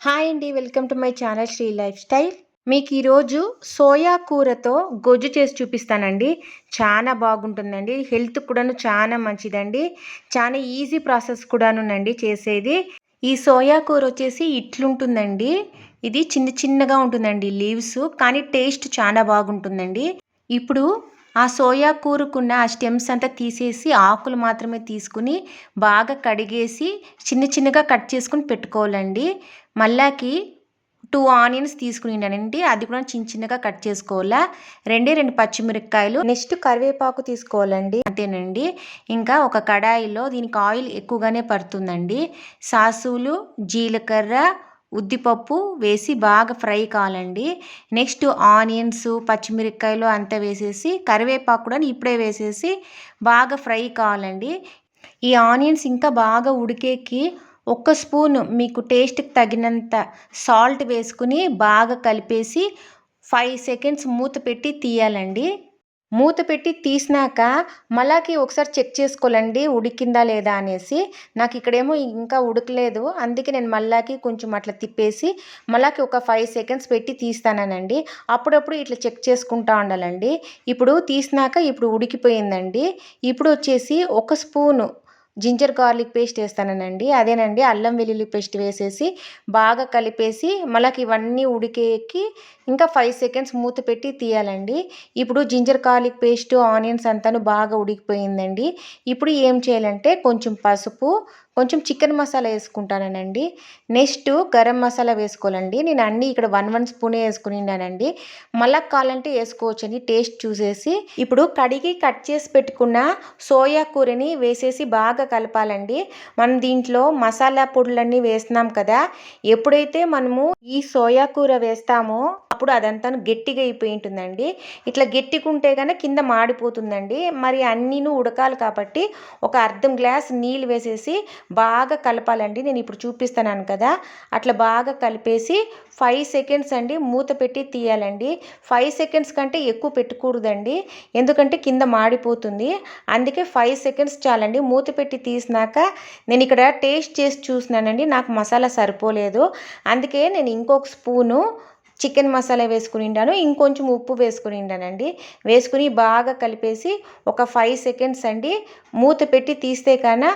Hi అండి. Welcome to my channel Sri lifestyle. మీకు ఈరోజు సోయా కూరతో గొజ్జు చేసి చూపిస్తానండి. చాలా బాగుంటుందండి. హెల్త్ కూడాను చాలా మంచిదండి. చాలా ఈజీ ప్రాసెస్ కూడానునండి చేసేది. ఈ సోయా కూర వచ్చేసి ఇట్లుంటుందండి. ఇది చిన్న చిన్నగా ఉంటుందండి లీవ్స్, కానీ టేస్ట్ చాలా బాగుంటుందండి. ఇప్పుడు ఆ సోయా కూరకున్న ఆ స్టెమ్స్ అంతా తీసేసి ఆకులు మాత్రమే తీసుకుని బాగా కడిగేసి చిన్న చిన్నగా కట్ చేసుకుని పెట్టుకోవాలండి. మళ్ళాకి 2 ఆనియన్స్ తీసుకునిండానండి. అది కూడా చిన్న చిన్నగా కట్ చేసుకోవాలా. 2 పచ్చిమిరపకాయలు, నెక్స్ట్ కరివేపాకు తీసుకోవాలండి. అంతేనండి. ఇంకా ఒక కడాయిలో దీనికి ఆయిల్ ఎక్కువగానే పడుతుందండి. సాసులు, జీలకర్ర, ఉద్దిపప్పు వేసి బాగా ఫ్రై కావాలండి. నెక్స్ట్ ఆనియన్స్, పచ్చిమిరపకాయలు అంతా వేసేసి కరివేపాకు కూడా ఇప్పుడే వేసేసి బాగా ఫ్రై కావాలండి. ఈ ఆనియన్స్ ఇంకా బాగా ఉడికేకి ఒక్క స్పూన్ మీకు టేస్ట్కి తగినంత సాల్ట్ వేసుకుని బాగా కలిపేసి 5 సెకండ్స్ మూత పెట్టి తీయాలండి. మూత పెట్టి తీసినాక మళ్ళాకి ఒకసారి చెక్ చేసుకోవాలండి ఉడికిందా లేదా అనేసి. నాకు ఇక్కడేమో ఇంకా ఉడకలేదు, అందుకే నేను మళ్ళాకి కొంచెం అట్లా తిప్పేసి మళ్ళాకి ఒక 5 సెకండ్స్ పెట్టి తీస్తానండి. అప్పుడప్పుడు ఇట్లా చెక్ చేసుకుంటా ఉండాలండి. ఇప్పుడు తీసినాక ఇప్పుడు ఉడికిపోయిందండి. ఇప్పుడు వచ్చేసి ఒక స్పూను జింజర్ గార్లిక్ పేస్ట్ వేస్తానండి. అదేనండి అల్లం వెల్లుల్లి పేస్ట్ వేసేసి బాగా కలిపేసి మళ్ళీ ఇవన్నీ ఉడికేకి ఇంకా 5 సెకండ్స్ మూత పెట్టి తీయాలండి. ఇప్పుడు జింజర్ గార్లిక్ పేస్ట్, ఆనియన్స్ అంతాను బాగా ఉడికిపోయిందండి. ఇప్పుడు ఏం చేయాలంటే కొంచెం పసుపు, కొంచెం చికెన్ మసాలా వేసుకుంటానండి. నెక్స్ట్ గరం మసాలా వేసుకోవాలండి. నేను అన్నీ ఇక్కడ 1 స్పూనే వేసుకునిన్నానండి. మళ్ళా కావాలంటే వేసుకోవచ్చండి టేస్ట్ చూసేసి. ఇప్పుడు కడిగి కట్ చేసి పెట్టుకున్న సోయా కూరని వేసేసి బాగా కలపాలండి. మనం దీంట్లో మసాలా పొడులన్నీ వేస్తున్నాం కదా, ఎప్పుడైతే మనము ఈ సోయా కూర వేస్తామో అప్పుడు అదంతా గట్టిగా అయిపోయి ఉంటుందండి. ఇట్లా గట్టికుంటే కనుక కింద మాడిపోతుందండి. మరి అన్నీను ఉడకాలి కాబట్టి ఒక అర్ధం గ్లాస్ నీళ్ళు వేసేసి బాగా కలపాలండి. నేను ఇప్పుడు చూపిస్తున్నాను కదా, అట్లా బాగా కలిపేసి 5 సెకండ్స్ అండి మూత పెట్టి తీయాలండి. 5 సెకండ్స్ కంటే ఎక్కువ పెట్టకూడదండి, ఎందుకంటే కింద మాడిపోతుంది. అందుకే 5 సెకండ్స్ చాలండి. మూత పెట్టి తీసినాక నేను ఇక్కడ టేస్ట్ చేసి చూసినానండి, నాకు మసాలా సరిపోలేదు. అందుకే నేను ఇంకొక స్పూను చికెన్ మసాలా వేసుకునిండాను, ఇంకొంచెం ఉప్పు వేసుకునిండానండి. వేసుకుని బాగా కలిపేసి ఒక 5 సెకండ్స్ అండి మూత పెట్టి తీస్తే కన్నా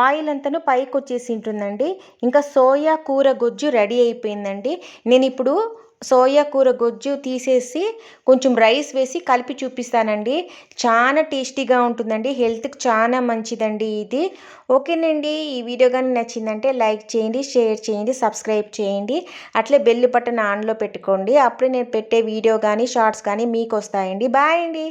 ఆయిల్ అంతను పైకి వచ్చేసి ఉంటుందండి. ఇంకా సోయా కూర గొజ్జు రెడీ అయిపోయిందండి. నేను ఇప్పుడు సోయా కూర గొజ్జు తీసేసి కొంచెం రైస్ వేసి కలిపి చూపిస్తానండి. చాలా టేస్టీగా ఉంటుందండి, హెల్త్కి చాలా మంచిదండి ఇది. ఓకేనండి. ఈ వీడియో కానీ నచ్చిందంటే లైక్ చేయండి, షేర్ చేయండి, సబ్స్క్రైబ్ చేయండి. అట్లే బెల్ బటన్ ఆన్లో పెట్టుకోండి. అప్పుడే నేను పెట్టే వీడియో కానీ షార్ట్స్ కానీ మీకు వస్తాయండి. బాయ్ అండి.